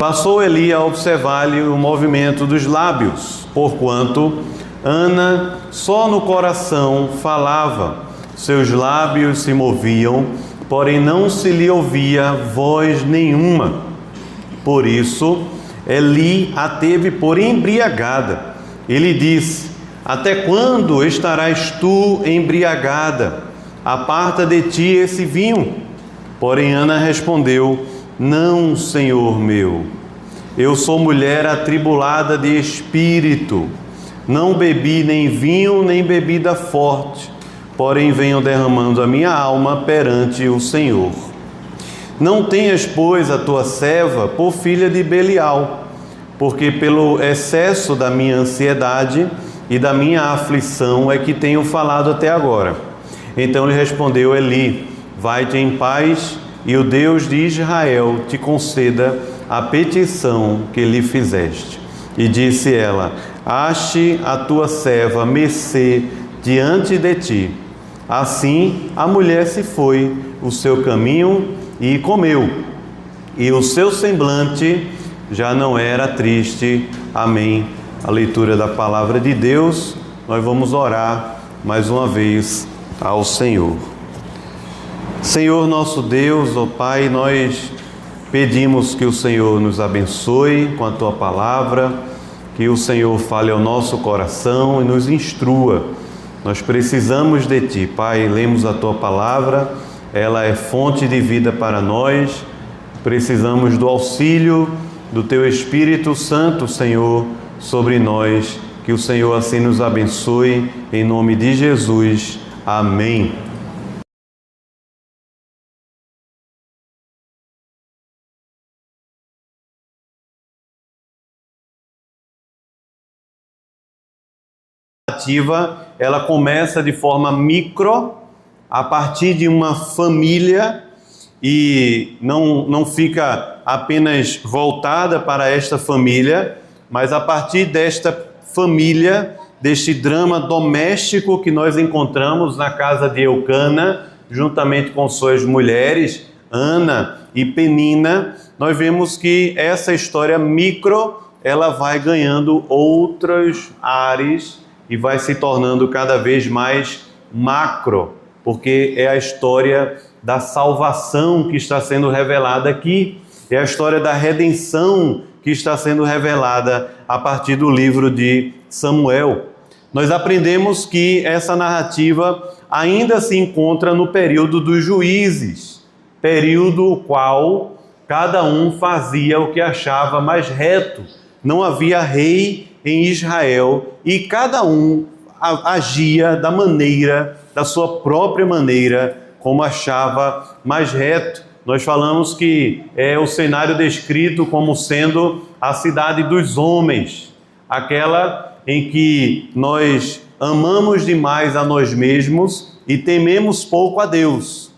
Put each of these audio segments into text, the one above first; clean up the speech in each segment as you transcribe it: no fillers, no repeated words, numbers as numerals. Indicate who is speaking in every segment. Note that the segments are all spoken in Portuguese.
Speaker 1: passou Eli a observar-lhe o movimento dos lábios, porquanto Ana só no coração falava, seus lábios se moviam, porém não se lhe ouvia voz nenhuma. Por isso, Eli a teve por embriagada. Ele disse: até quando estarás tu embriagada? Aparta de ti esse vinho. Porém Ana respondeu: não, Senhor meu, eu sou mulher atribulada de espírito. Não bebi nem vinho, nem bebida forte, porém venho derramando a minha alma perante o Senhor. Não tenhas, pois, a tua serva por filha de Belial, porque pelo excesso da minha ansiedade e da minha aflição é que tenho falado até agora. Então lhe respondeu Eli: vai-te em paz, e o Deus de Israel te conceda a petição que lhe fizeste. E disse ela: ache a tua serva mercê diante de ti. Assim a mulher se foi o seu caminho e comeu, e o seu semblante já não era triste. Amém. A leitura da palavra de Deus. Nós vamos orar mais uma vez ao Senhor. Senhor nosso Deus, ó Pai, nós pedimos que o Senhor nos abençoe com a Tua palavra, que o Senhor fale ao nosso coração e nos instrua. Nós precisamos de Ti, Pai. Lemos a Tua palavra, ela é fonte de vida para nós. Precisamos do auxílio do Teu Espírito Santo, Senhor, sobre nós. Que o Senhor assim nos abençoe, em nome de Jesus. Amém. Ela começa de forma micro, a partir de uma família, e não fica apenas voltada para esta família, mas a partir desta família, deste drama doméstico que nós encontramos na casa de Eucana, juntamente com suas mulheres, Ana e Penina, nós vemos que essa história micro, ela vai ganhando outros ares e vai se tornando cada vez mais macro, porque é a história da salvação que está sendo revelada aqui, é a história da redenção que está sendo revelada a partir do livro de Samuel. Nós aprendemos que essa narrativa ainda se encontra no período dos juízes, período o qual cada um fazia o que achava mais reto. Não havia rei em Israel e cada um agia da sua própria maneira, como achava mais reto. Nós falamos que é o cenário descrito como sendo a cidade dos homens, aquela em que nós amamos demais a nós mesmos e tememos pouco a Deus.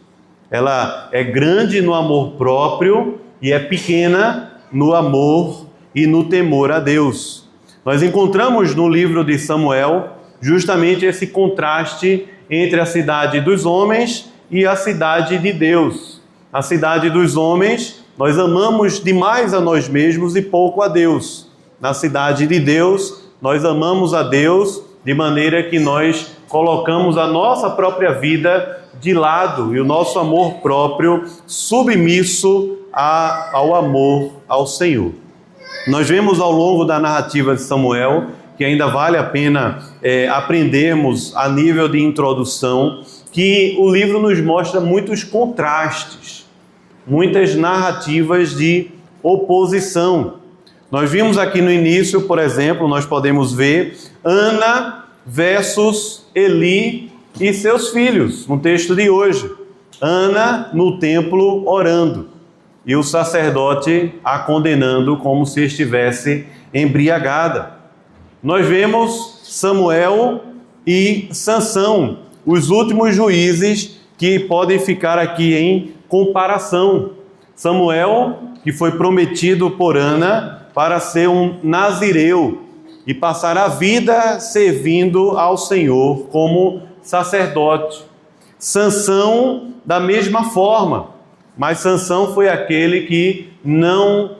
Speaker 1: Ela é grande no amor próprio e é pequena no amor e no temor a Deus. Nós encontramos no livro de Samuel justamente esse contraste entre a cidade dos homens e a cidade de Deus. A cidade dos homens, nós amamos demais a nós mesmos e pouco a Deus. Na cidade de Deus, nós amamos a Deus de maneira que nós colocamos a nossa própria vida de lado e o nosso amor próprio submisso ao amor ao Senhor. Nós vemos ao longo da narrativa de Samuel, que ainda vale a pena aprendermos a nível de introdução, que o livro nos mostra muitos contrastes, muitas narrativas de oposição. Nós vimos aqui no início, por exemplo, nós podemos ver Ana versus Eli e seus filhos, no texto de hoje. Ana no templo orando e o sacerdote a condenando como se estivesse embriagada. Nós vemos Samuel e Sansão, os últimos juízes que podem ficar aqui em comparação. Samuel, que foi prometido por Ana para ser um nazireu e passar a vida servindo ao Senhor como sacerdote. Sansão, da mesma forma, mas Sansão foi aquele que não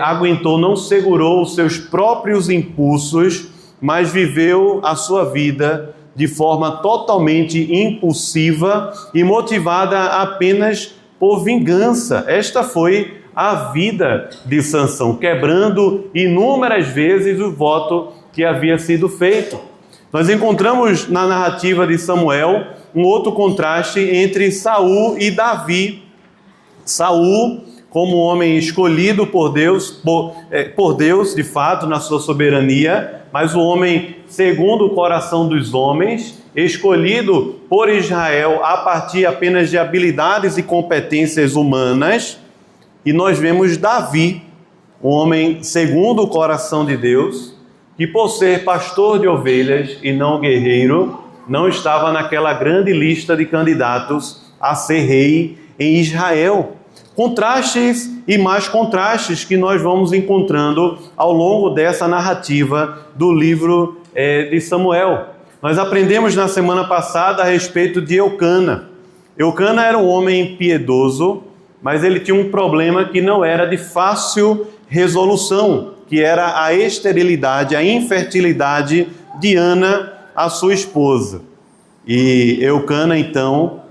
Speaker 1: aguentou, não segurou os seus próprios impulsos, mas viveu a sua vida de forma totalmente impulsiva e motivada apenas por vingança. Esta foi a vida de Sansão, quebrando inúmeras vezes o voto que havia sido feito. Nós encontramos na narrativa de Samuel um outro contraste entre Saul e Davi. Saul, como homem escolhido por Deus, por Deus de fato, na sua soberania, mas o homem segundo o coração dos homens, escolhido por Israel a partir apenas de habilidades e competências humanas. E nós vemos Davi, um homem segundo o coração de Deus, que por ser pastor de ovelhas e não guerreiro, não estava naquela grande lista de candidatos a ser rei em Israel. Contrastes e mais contrastes que nós vamos encontrando ao longo dessa narrativa do livro de Samuel. Nós aprendemos na semana passada a respeito de Eucana. Eucana era um homem piedoso, mas ele tinha um problema que não era de fácil resolução, que era a esterilidade, a infertilidade de Ana, a sua esposa. E Eucana, então,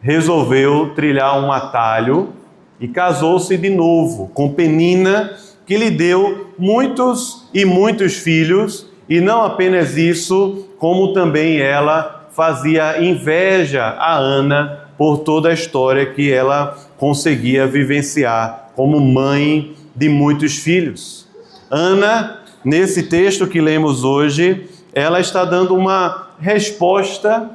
Speaker 1: resolveu trilhar um atalho e casou-se de novo com Penina, que lhe deu muitos e muitos filhos, e não apenas isso, como também ela fazia inveja a Ana por toda a história que ela conseguia vivenciar como mãe de muitos filhos. Ana, nesse texto que lemos hoje, ela está dando uma resposta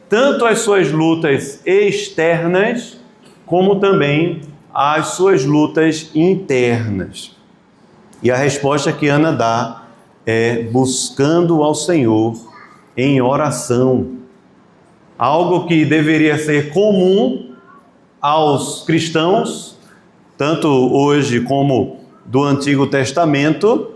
Speaker 1: tanto às suas lutas externas, como também às suas lutas internas. E a resposta que Ana dá é buscando ao Senhor em oração. Algo que deveria ser comum aos cristãos, tanto hoje como do Antigo Testamento,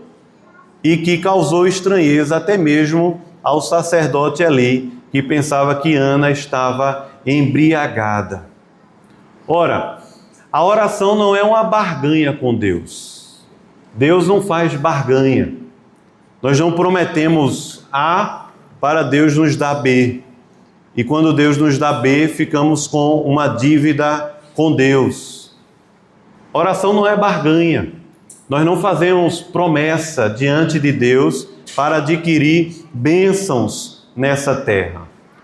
Speaker 1: e que causou estranheza até mesmo ao sacerdote ali, que pensava que Ana estava embriagada. Ora, a oração não é uma barganha com Deus. Deus não faz barganha. Nós não prometemos A para Deus nos dar B. E quando Deus nos dá B, ficamos com uma dívida com Deus. Oração não é barganha. Nós não fazemos promessa diante de Deus para adquirir bênçãos nessa terra.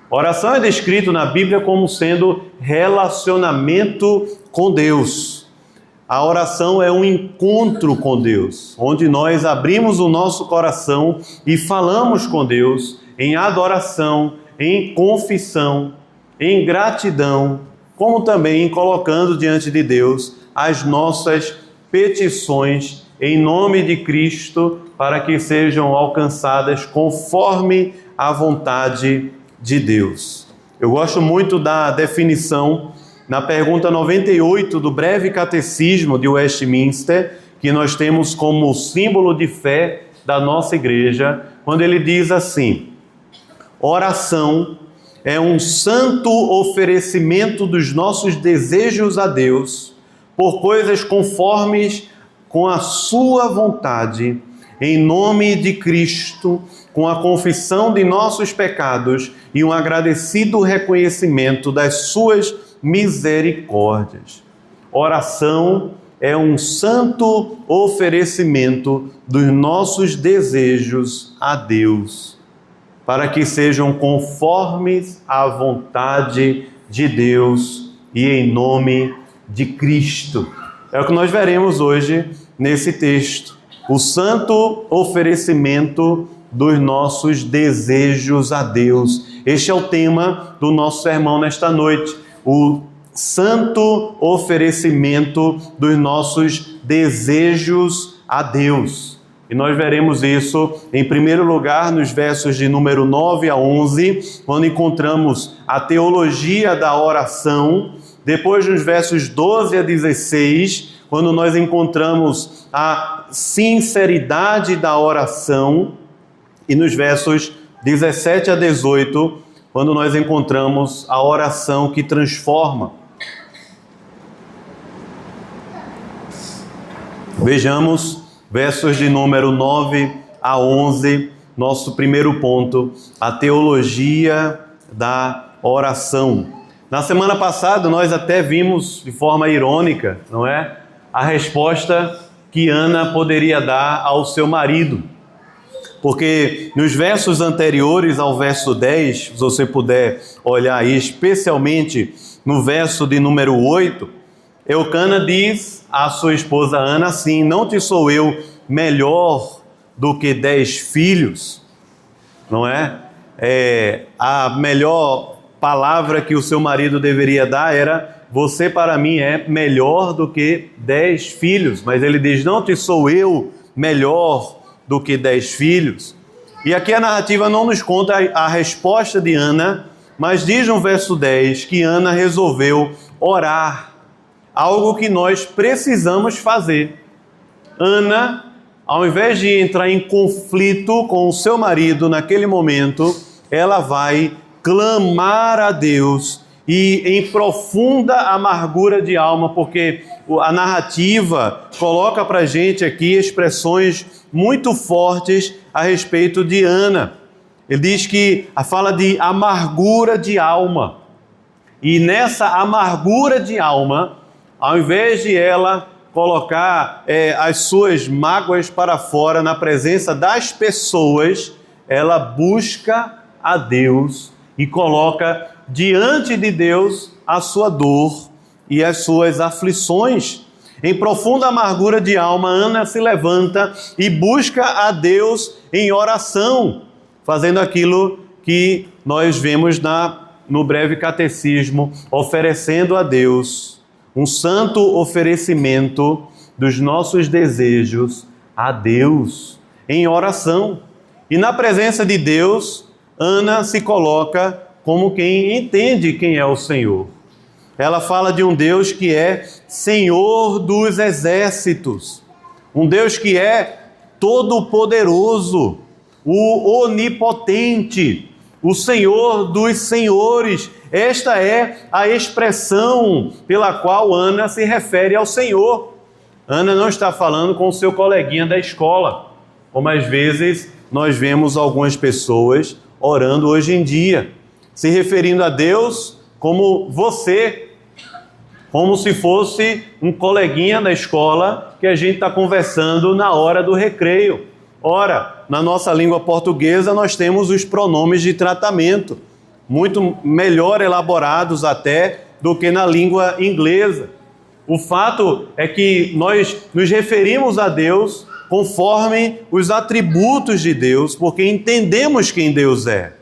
Speaker 1: Oração é descrito na Bíblia como sendo relacionamento com Deus. A oração é um encontro com Deus, onde nós abrimos o nosso coração e falamos com Deus em adoração, em confissão, em gratidão, como também colocando diante de Deus as nossas petições em nome de Cristo, para que sejam alcançadas conforme a vontade de Deus. Eu gosto muito da definição na pergunta 98 do Breve Catecismo de Westminster, que nós temos como símbolo de fé da nossa igreja, quando ele diz assim: oração é um santo oferecimento dos nossos desejos a Deus por coisas conformes com a sua vontade, em nome de Cristo, com a confissão de nossos pecados e um agradecido reconhecimento das suas misericórdias. Oração é um santo oferecimento dos nossos desejos a Deus, para que sejam conformes à vontade de Deus e em nome de Cristo. É o que nós veremos hoje nesse texto. O santo oferecimento dos nossos desejos a Deus. Este é o tema do nosso sermão nesta noite. O santo oferecimento dos nossos desejos a Deus. E nós veremos isso, em primeiro lugar, nos versos de número 9 a 11, quando encontramos a teologia da oração. Depois, nos versos 12 a 16, quando nós encontramos a sinceridade da oração. E nos versos 17 a 18, quando nós encontramos a oração que transforma. Vejamos versos de número 9 a 11, nosso primeiro ponto, a teologia da oração. Na semana passada nós até vimos de forma irônica, não é? A resposta que Ana poderia dar ao seu marido. Porque nos versos anteriores ao verso 10, se você puder olhar aí, especialmente no verso de número 8, Eucana diz à sua esposa Ana assim: não te sou eu melhor do que 10 filhos? Não é? A melhor palavra que o seu marido deveria dar era: você para mim é melhor do que 10 filhos. Mas ele diz: não te sou eu melhor do que 10 filhos. E aqui a narrativa não nos conta a resposta de Ana, mas diz no verso 10 que Ana resolveu orar, algo que nós precisamos fazer. Ana, ao invés de entrar em conflito com o seu marido naquele momento, ela vai clamar a Deus e em profunda amargura de alma, porque a narrativa coloca para a gente aqui expressões muito fortes a respeito de Ana. Ele diz que fala de amargura de alma. E nessa amargura de alma, ao invés de ela colocar as suas mágoas para fora na presença das pessoas, ela busca a Deus e coloca diante de Deus a sua dor e as suas aflições. Em profunda amargura de alma, Ana se levanta e busca a Deus em oração, fazendo aquilo que nós vemos no breve catecismo, oferecendo a Deus um santo oferecimento dos nossos desejos a Deus em oração. E na presença de Deus, Ana se coloca como quem entende quem é o Senhor. Ela fala de um Deus que é Senhor dos exércitos, um Deus que é todo-poderoso, o onipotente, o Senhor dos senhores. Esta é a expressão pela qual Ana se refere ao Senhor. Ana não está falando com o seu coleguinha da escola, como às vezes nós vemos algumas pessoas orando hoje em dia, se referindo a Deus como você, como se fosse um coleguinha da escola que a gente está conversando na hora do recreio. Ora, na nossa língua portuguesa nós temos os pronomes de tratamento, muito melhor elaborados até do que na língua inglesa. O fato é que nós nos referimos a Deus conforme os atributos de Deus, porque entendemos quem Deus é.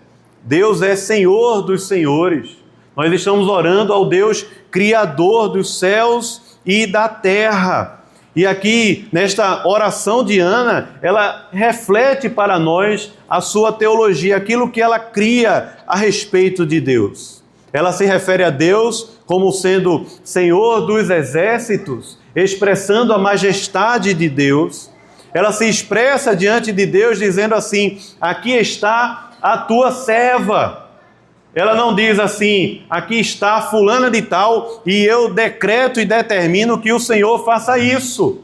Speaker 1: Deus é Senhor dos senhores. Nós estamos orando ao Deus Criador dos céus e da terra. E aqui, nesta oração de Ana, ela reflete para nós a sua teologia, aquilo que ela cria a respeito de Deus. Ela se refere a Deus como sendo Senhor dos exércitos, expressando a majestade de Deus. Ela se expressa diante de Deus dizendo assim: aqui está a tua serva. Ela não diz assim: aqui está fulana de tal e eu decreto e determino que o Senhor faça isso.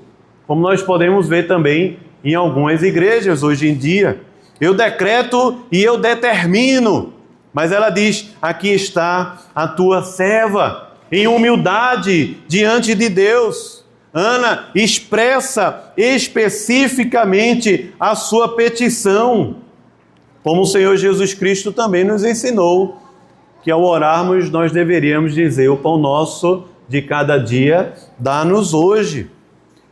Speaker 1: Como nós podemos ver também em algumas igrejas hoje em dia. Eu decreto e eu determino. Mas ela diz: aqui está a tua serva, em humildade diante de Deus. Ana expressa especificamente a sua petição, como o Senhor Jesus Cristo também nos ensinou, que ao orarmos nós deveríamos dizer: o pão nosso de cada dia dá-nos hoje.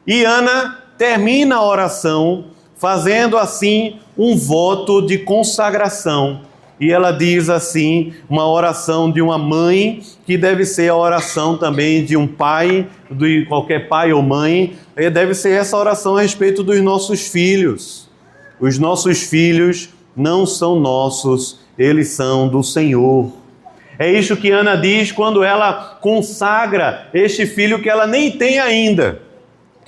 Speaker 1: E Ana termina a oração fazendo assim um voto de consagração. E ela diz assim, uma oração de uma mãe, que deve ser a oração também de um pai, de qualquer pai ou mãe, e deve ser essa oração a respeito dos nossos filhos. Os nossos filhos não são nossos, eles são do Senhor. É isso que Ana diz quando ela consagra este filho que ela nem tem ainda.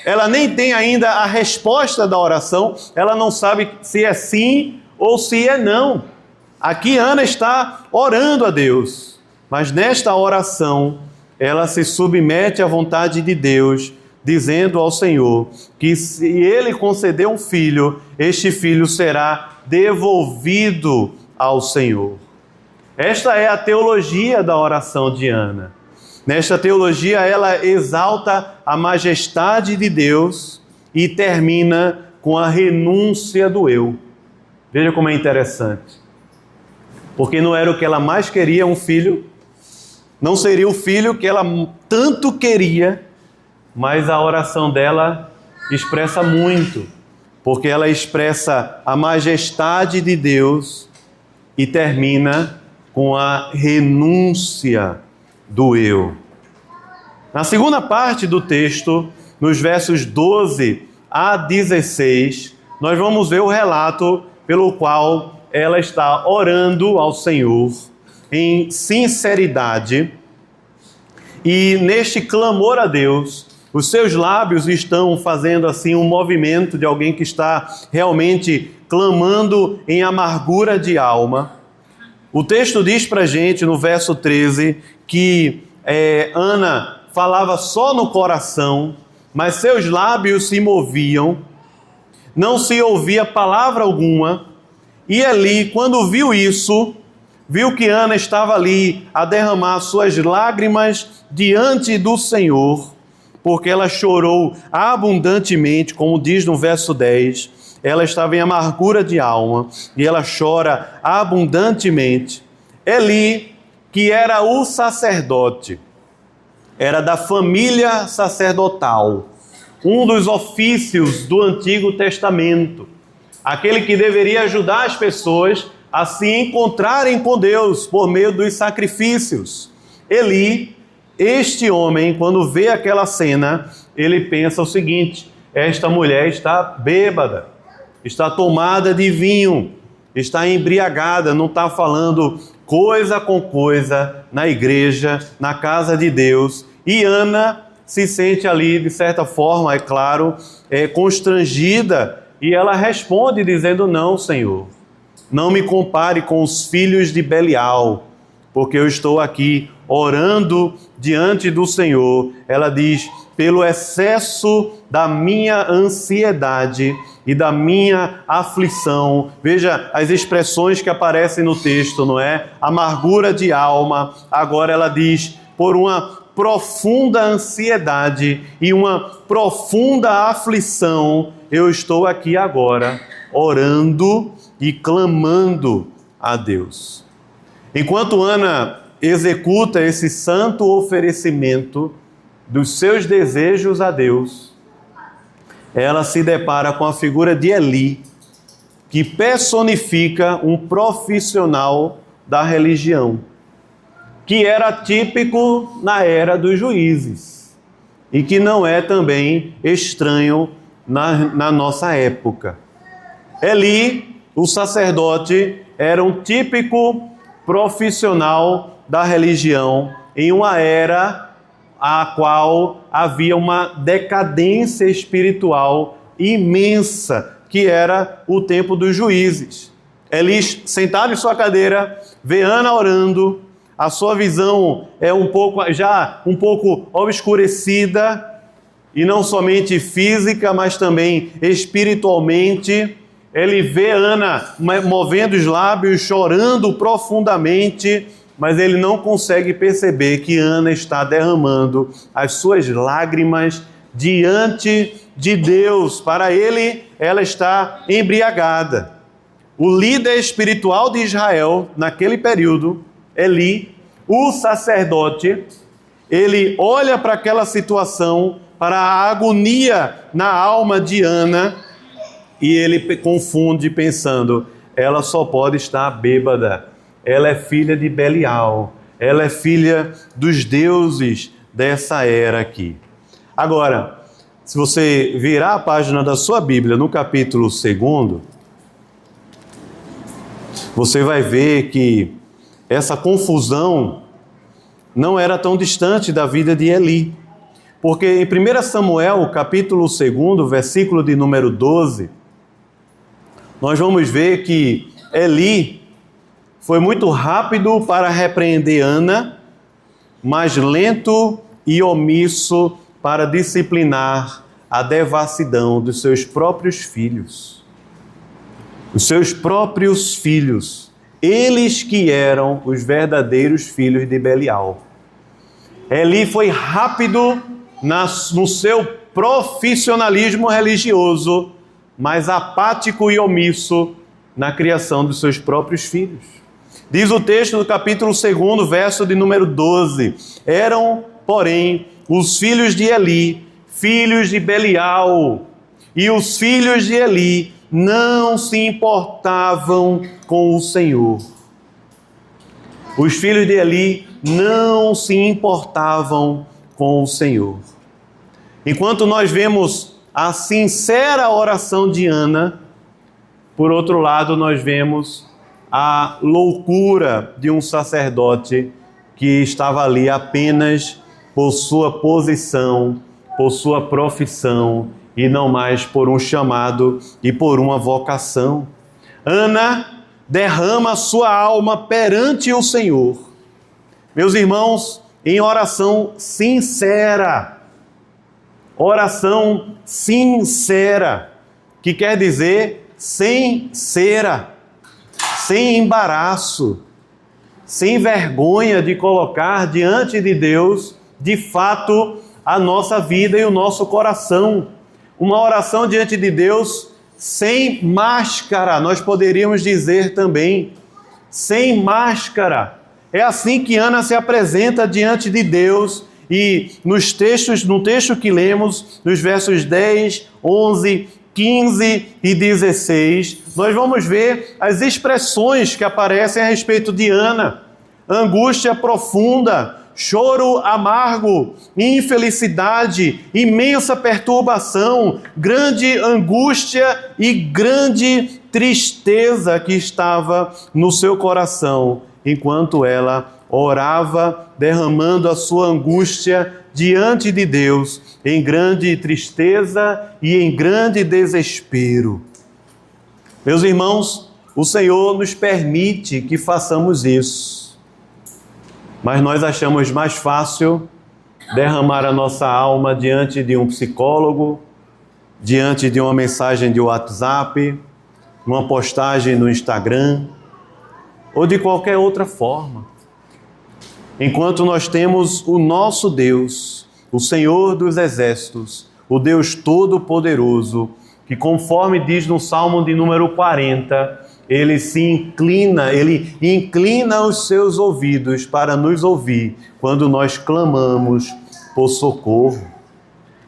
Speaker 1: Ela nem tem ainda a resposta da oração, ela não sabe se é sim ou se é não. Aqui Ana está orando a Deus, mas nesta oração ela se submete à vontade de Deus, dizendo ao Senhor que se ele conceder um filho, este filho será devolvido ao Senhor. Esta é a teologia da oração de Ana. Nesta teologia, ela exalta a majestade de Deus e termina com a renúncia do eu. Veja como é interessante. Porque não era o que ela mais queria, um filho. Não seria o filho que ela tanto queria, mas a oração dela expressa muito. Porque ela expressa a majestade de Deus e termina com a renúncia do eu. Na segunda parte do texto, nos versos 12 a 16, nós vamos ver o relato pelo qual ela está orando ao Senhor em sinceridade. E neste clamor a Deus, os seus lábios estão fazendo assim um movimento de alguém que está realmente clamando em amargura de alma. O texto diz para a gente, no verso 13, que Ana falava só no coração, mas seus lábios se moviam, não se ouvia palavra alguma. E Eli, quando viu isso, viu que Ana estava ali a derramar suas lágrimas diante do Senhor, porque ela chorou abundantemente, como diz no verso 10, ela estava em amargura de alma e ela chora abundantemente. Eli, que era o sacerdote, era da família sacerdotal, um dos ofícios do Antigo Testamento, aquele que deveria ajudar as pessoas a se encontrarem com Deus por meio dos sacrifícios. Eli, este homem, quando vê aquela cena, ele pensa o seguinte: esta mulher está bêbada, está tomada de vinho, está embriagada, não está falando coisa com coisa na igreja, na casa de Deus. E Ana se sente ali, de certa forma, é claro, constrangida, e ela responde dizendo: não, Senhor, não me compare com os filhos de Belial, porque eu estou aqui orando diante do Senhor. Ela diz: pelo excesso da minha ansiedade e da minha aflição. Veja as expressões que aparecem no texto, não é? Amargura de alma. Agora ela diz: por uma profunda ansiedade e uma profunda aflição, eu estou aqui agora orando e clamando a Deus. Enquanto Ana executa esse santo oferecimento dos seus desejos a Deus, ela se depara com a figura de Eli, que personifica um profissional da religião, que era típico na era dos juízes e que não é também estranho na nossa época. Eli, o sacerdote, era um típico profissional da religião em uma era a qual havia uma decadência espiritual imensa, que era o tempo dos juízes. Eli, sentado em sua cadeira, vê Ana orando, a sua visão é um pouco obscurecida, e não somente física, mas também espiritualmente. Ele vê Ana movendo os lábios, chorando profundamente, mas ele não consegue perceber que Ana está derramando as suas lágrimas diante de Deus. Para ele, ela está embriagada. O líder espiritual de Israel, naquele período, Eli, o sacerdote, ele olha para aquela situação, para a agonia na alma de Ana, e ele confunde pensando: ela só pode estar bêbada, ela é filha de Belial, ela é filha dos deuses dessa era aqui. Agora, se você virar a página da sua Bíblia no capítulo 2, você vai ver que essa confusão não era tão distante da vida de Eli. Porque em 1 Samuel, capítulo 2, versículo de número 12, nós vamos ver que Eli foi muito rápido para repreender Ana, mas lento e omisso para disciplinar a devassidão dos seus próprios filhos. Os seus próprios filhos, eles que eram os verdadeiros filhos de Belial. Eli foi rápido no seu profissionalismo religioso, mas apático e omisso na criação dos seus próprios filhos. Diz o texto do capítulo 2, verso de número 12: eram, porém, os filhos de Eli, filhos de Belial, e os filhos de Eli não se importavam com o Senhor. Os filhos de Eli não se importavam com o Senhor. Enquanto nós vemos a sincera oração de Ana, por outro lado, nós vemos a loucura de um sacerdote que estava ali apenas por sua posição, por sua profissão e não mais por um chamado e por uma vocação. Ana derrama sua alma perante o Senhor. Meus irmãos, em oração sincera. Oração sincera, que quer dizer sem cera, sem embaraço, sem vergonha de colocar diante de Deus, de fato, a nossa vida e o nosso coração. Uma oração diante de Deus sem máscara, nós poderíamos dizer também, sem máscara. É assim que Ana se apresenta diante de Deus. E no texto que lemos, nos versos 10, 11, 15 e 16, nós vamos ver as expressões que aparecem a respeito de Ana. Angústia profunda, choro amargo, infelicidade, imensa perturbação, grande angústia e grande tristeza que estava no seu coração, enquanto ela orava, derramando a sua angústia diante de Deus, em grande tristeza e em grande desespero. Meus irmãos, o Senhor nos permite que façamos isso, mas nós achamos mais fácil derramar a nossa alma diante de um psicólogo, diante de uma mensagem de WhatsApp, uma postagem no Instagram, ou de qualquer outra forma. Enquanto nós temos o nosso Deus, o Senhor dos Exércitos, o Deus Todo-Poderoso, que conforme diz no Salmo de número 40, Ele inclina os seus ouvidos para nos ouvir quando nós clamamos por socorro.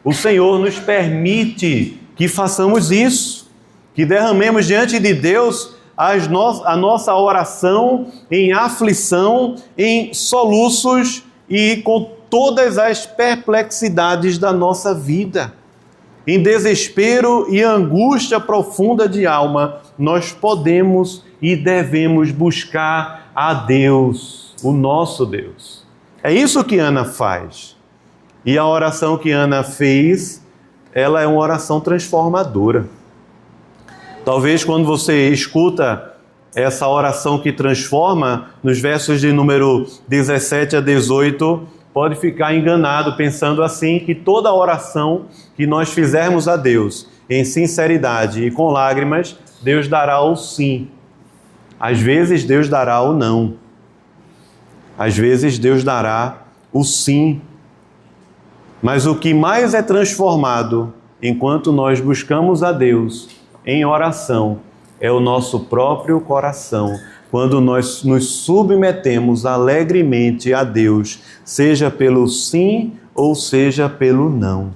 Speaker 1: O Senhor nos permite que façamos isso, que derramemos diante de Deus a nossa oração em aflição, em soluços e com todas as perplexidades da nossa vida. Em desespero e angústia profunda de alma, nós podemos e devemos buscar a Deus, o nosso Deus. É isso que Ana faz. E a oração que Ana fez, ela é uma oração transformadora. Talvez quando você escuta essa oração que transforma, nos versos de número 17 a 18, pode ficar enganado pensando assim, que toda oração que nós fizermos a Deus em sinceridade e com lágrimas, Deus dará o sim. Às vezes Deus dará o não. Às vezes Deus dará o sim. Mas o que mais é transformado enquanto nós buscamos a Deus em oração é o nosso próprio coração, quando nós nos submetemos alegremente a Deus, seja pelo sim ou seja pelo não.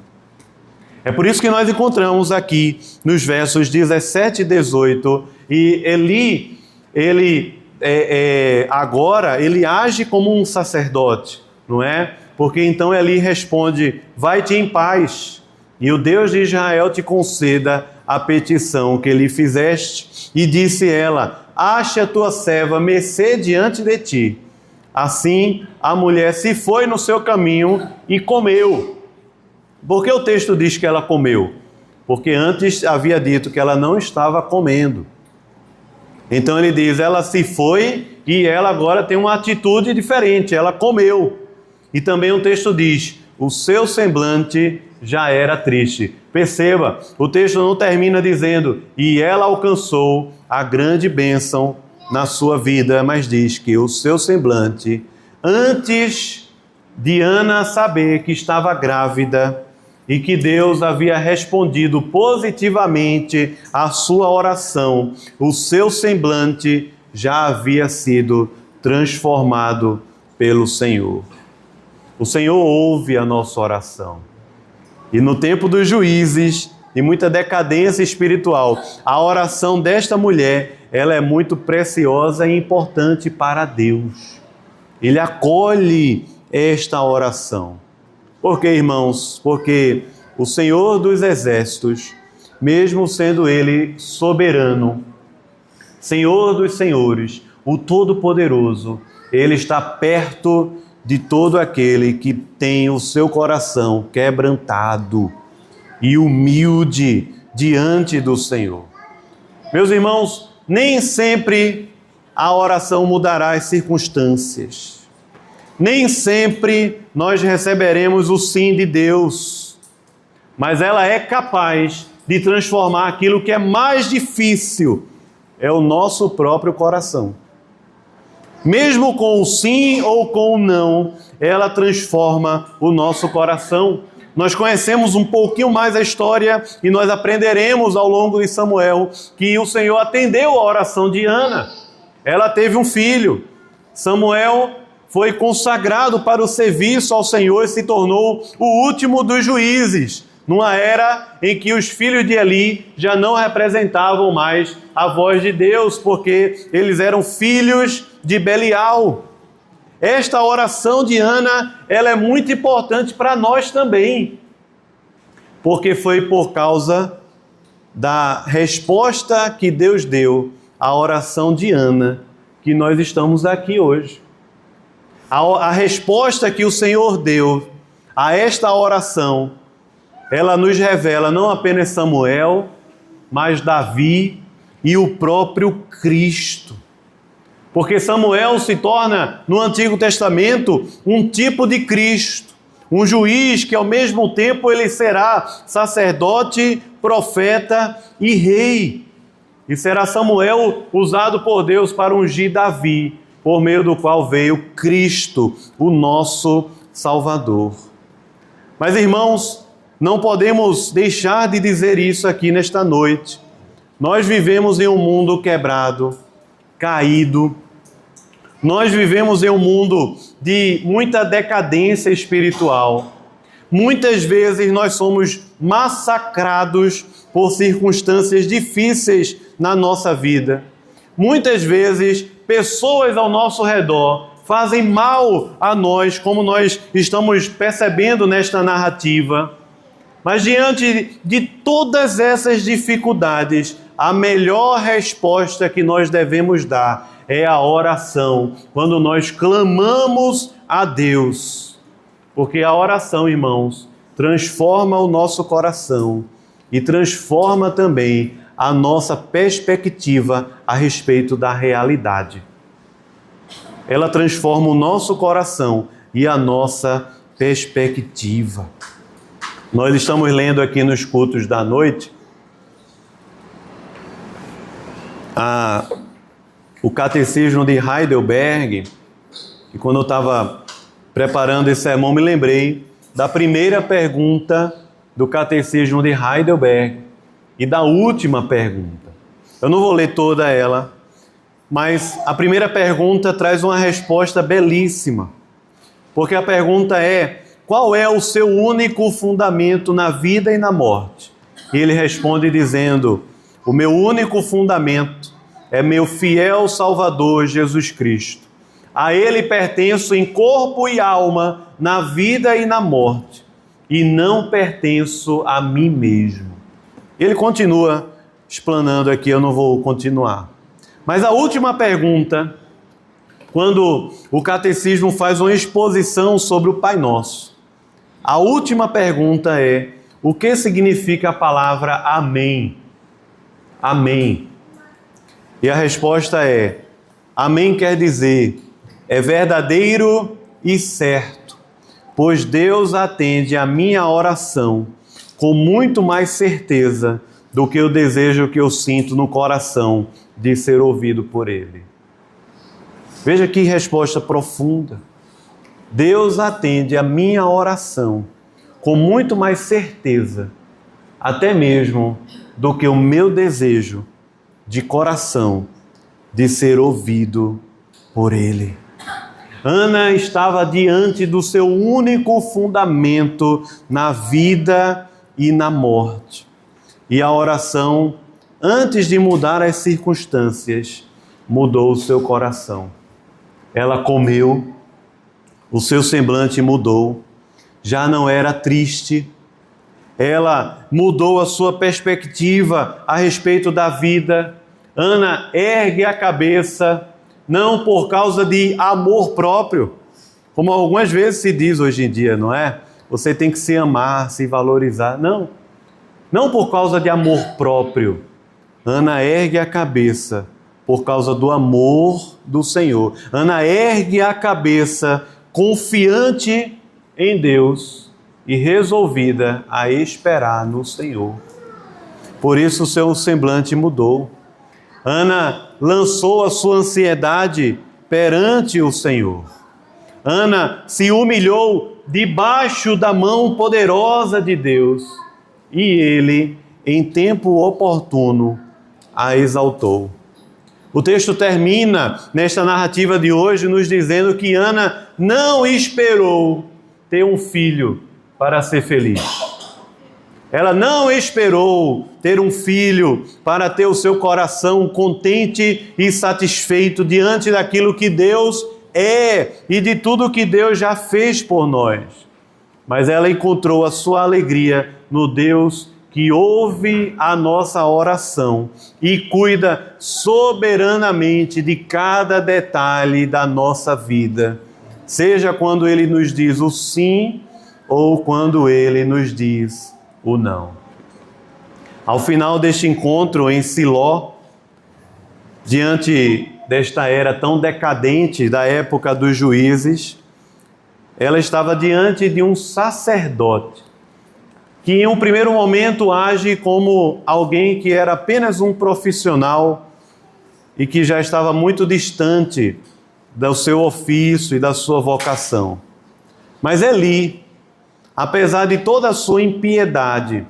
Speaker 1: É por isso que nós encontramos aqui nos versos 17 e 18, e ele agora age como um sacerdote, não é? Porque então Eli responde: vai-te em paz, e o Deus de Israel te conceda a petição que lhe fizeste. E disse ela: ache a tua serva mercê diante de ti. Assim a mulher se foi no seu caminho e comeu. Por que o texto diz que ela comeu? Porque antes havia dito que ela não estava comendo. Então ele diz, ela se foi e ela agora tem uma atitude diferente, ela comeu. E também o texto diz, o seu semblante já era triste. Perceba, o texto não termina dizendo, e ela alcançou a grande bênção na sua vida, mas diz que o seu semblante, antes de Ana saber que estava grávida e que Deus havia respondido positivamente à sua oração, o seu semblante já havia sido transformado pelo Senhor. O Senhor ouve a nossa oração. E no tempo dos juízes e muita decadência espiritual, a oração desta mulher, ela é muito preciosa e importante para Deus. Ele acolhe esta oração. Por quê, irmãos? Porque o Senhor dos Exércitos, mesmo sendo Ele soberano, Senhor dos Senhores, o Todo-Poderoso, Ele está perto de todo aquele que tem o seu coração quebrantado e humilde diante do Senhor. Meus irmãos, nem sempre a oração mudará as circunstâncias. Nem sempre nós receberemos o sim de Deus, mas ela é capaz de transformar aquilo que é mais difícil, é o nosso próprio coração. Mesmo com o sim ou com o não, ela transforma o nosso coração. Nós conhecemos um pouquinho mais a história e nós aprenderemos ao longo de Samuel que o Senhor atendeu a oração de Ana. Ela teve um filho. Samuel foi consagrado para o serviço ao Senhor e se tornou o último dos juízes, numa era em que os filhos de Eli já não representavam mais a voz de Deus, porque eles eram filhos de Belial. Esta oração de Ana, ela é muito importante para nós também, porque foi por causa da resposta que Deus deu à oração de Ana que nós estamos aqui hoje. A resposta que o Senhor deu a esta oração, ela nos revela não apenas Samuel, mas Davi e o próprio Cristo. Porque Samuel se torna, no Antigo Testamento, um tipo de Cristo. Um juiz que, ao mesmo tempo, ele será sacerdote, profeta e rei. E será Samuel usado por Deus para ungir Davi, por meio do qual veio Cristo, o nosso Salvador. Mas, irmãos, não podemos deixar de dizer isso aqui nesta noite. Nós vivemos em um mundo quebrado, caído. Nós vivemos em um mundo de muita decadência espiritual. Muitas vezes nós somos massacrados por circunstâncias difíceis na nossa vida. Muitas vezes pessoas ao nosso redor fazem mal a nós, como nós estamos percebendo nesta narrativa. Mas diante de todas essas dificuldades, a melhor resposta que nós devemos dar é a oração, quando nós clamamos a Deus. Porque a oração, irmãos, transforma o nosso coração e transforma também a nossa perspectiva a respeito da realidade. Ela transforma o nosso coração e a nossa perspectiva. Nós estamos lendo aqui nos cultos da noite o Catecismo de Heidelberg, e quando eu estava preparando esse sermão, me lembrei da primeira pergunta do Catecismo de Heidelberg e da última pergunta. Eu não vou ler toda ela, mas a primeira pergunta traz uma resposta belíssima, porque a pergunta é: qual é o seu único fundamento na vida e na morte? E ele responde dizendo: o meu único fundamento é meu fiel Salvador Jesus Cristo. A Ele pertenço em corpo e alma, na vida e na morte, e não pertenço a mim mesmo. Ele continua explanando aqui, eu não vou continuar. Mas a última pergunta, quando o Catecismo faz uma exposição sobre o Pai Nosso, a última pergunta é: o que significa a palavra amém? Amém. E a resposta é: amém quer dizer, é verdadeiro e certo. pois Deus atende a minha oração com muito mais certeza do que o desejo que eu sinto no coração de ser ouvido por Ele. Veja que resposta profunda. Deus atende a minha oração com muito mais certeza, até mesmo do que o meu desejo de coração de ser ouvido por Ele. Ana estava diante do seu único fundamento na vida e na morte. E a oração, antes de mudar as circunstâncias, mudou o seu coração. Ela comeu, o seu semblante mudou, já não era triste. Ela mudou a sua perspectiva a respeito da vida. Ana ergue a cabeça, não por causa de amor próprio, como algumas vezes se diz hoje em dia, não é? Você tem que se amar, se valorizar. Não, não por causa de amor próprio. Ana ergue a cabeça por causa do amor do Senhor. Ana ergue a cabeça confiante em Deus e resolvida a esperar no Senhor. Por isso o seu semblante mudou. Ana lançou a sua ansiedade perante o Senhor. Ana se humilhou debaixo da mão poderosa de Deus e Ele, em tempo oportuno, a exaltou. O texto termina nesta narrativa de hoje nos dizendo que Ana não esperou ter um filho para ser feliz. Ela não esperou ter um filho para ter o seu coração contente e satisfeito diante daquilo que Deus é e de tudo que Deus já fez por nós. Mas ela encontrou a sua alegria no Deus que ouve a nossa oração e cuida soberanamente de cada detalhe da nossa vida, seja quando Ele nos diz o sim ou quando Ele nos diz o não. Ao final deste encontro em Siló, diante desta era tão decadente da época dos juízes, ela estava diante de um sacerdote que em um primeiro momento age como alguém que era apenas um profissional e que já estava muito distante do seu ofício e da sua vocação. Mas Eli, apesar de toda a sua impiedade,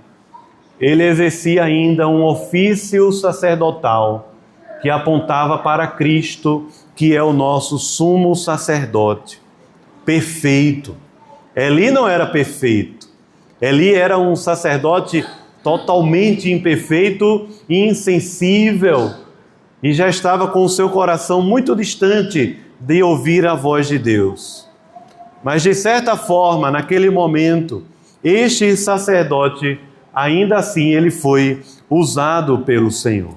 Speaker 1: ele exercia ainda um ofício sacerdotal que apontava para Cristo, que é o nosso sumo sacerdote, perfeito. Eli não era perfeito. Eli era um sacerdote totalmente imperfeito e insensível, e já estava com o seu coração muito distante de ouvir a voz de Deus. Mas de certa forma, naquele momento, este sacerdote, ainda assim, ele foi usado pelo Senhor.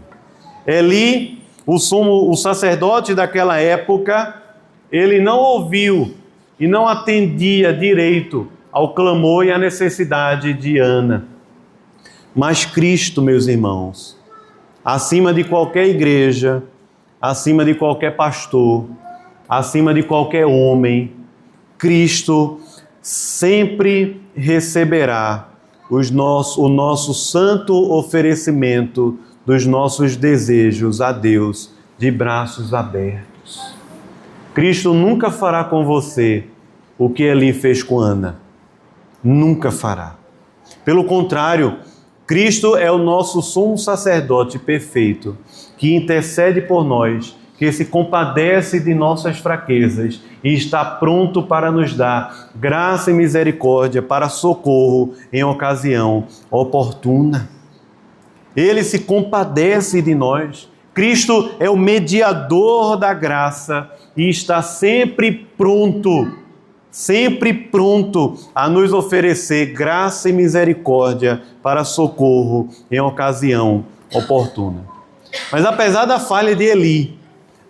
Speaker 1: Eli, o sacerdote daquela época, ele não ouviu e não atendia direito ao clamor e à necessidade de Ana. Mas Cristo, meus irmãos, acima de qualquer igreja, acima de qualquer pastor, acima de qualquer homem, Cristo sempre receberá o nosso santo oferecimento dos nossos desejos a Deus de braços abertos. Cristo nunca fará com você o que Eli fez com Ana. Nunca fará. Pelo contrário, Cristo é o nosso sumo sacerdote perfeito, que intercede por nós, que se compadece de nossas fraquezas e está pronto para nos dar graça e misericórdia para socorro em ocasião oportuna. Ele se compadece de nós. Cristo é o mediador da graça e está sempre pronto a nos oferecer graça e misericórdia para socorro em ocasião oportuna. Mas apesar da falha de Eli,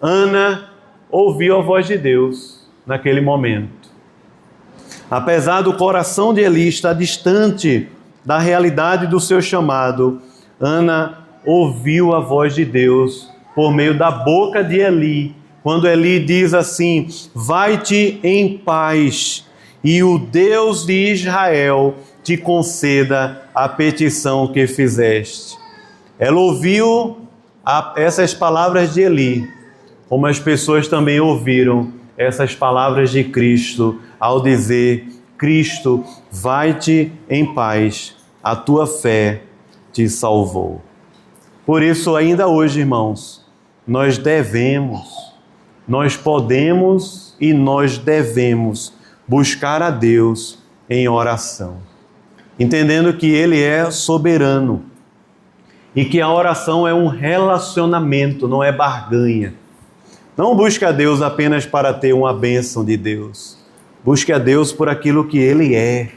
Speaker 1: Ana ouviu a voz de Deus naquele momento. Apesar do coração de Eli estar distante da realidade do seu chamado, Ana ouviu a voz de Deus por meio da boca de Eli, quando Eli diz assim: vai-te em paz e o Deus de Israel te conceda a petição que fizeste. Ela ouviu essas palavras de Eli, como as pessoas também ouviram essas palavras de Cristo ao dizer: Cristo, vai-te em paz, a tua fé te salvou. Por isso, ainda hoje, irmãos, nós podemos e nós devemos buscar a Deus em oração, entendendo que Ele é soberano e que a oração é um relacionamento, não é barganha. Não busque a Deus apenas para ter uma bênção de Deus. Busque a Deus por aquilo que Ele é.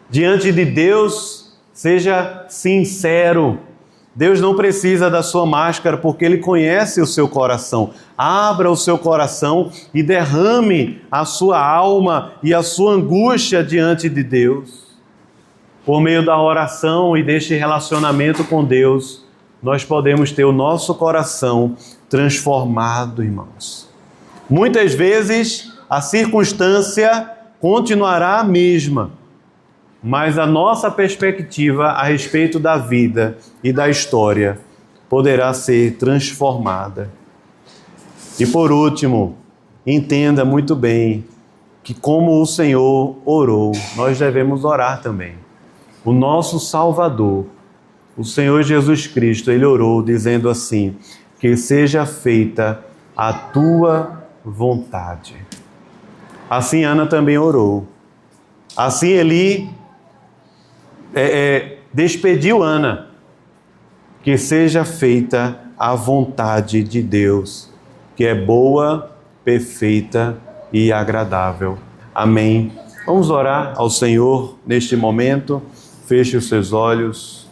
Speaker 1: Diante de Deus, seja sincero. Deus não precisa da sua máscara porque Ele conhece o seu coração. Abra o seu coração e derrame a sua alma e a sua angústia diante de Deus. Por meio da oração e deste relacionamento com Deus, nós podemos ter o nosso coração transformado, irmãos. Muitas vezes a circunstância continuará a mesma, mas a nossa perspectiva a respeito da vida e da história poderá ser transformada. E por último, entenda muito bem que como o Senhor orou, nós devemos orar também. O nosso Salvador, o Senhor Jesus Cristo, Ele orou dizendo assim: que seja feita a tua vontade. Assim Ana também orou. Assim Eli despediu Ana. Que seja feita a vontade de Deus, que é boa, perfeita e agradável. Amém. Vamos orar ao Senhor neste momento. Feche os seus olhos.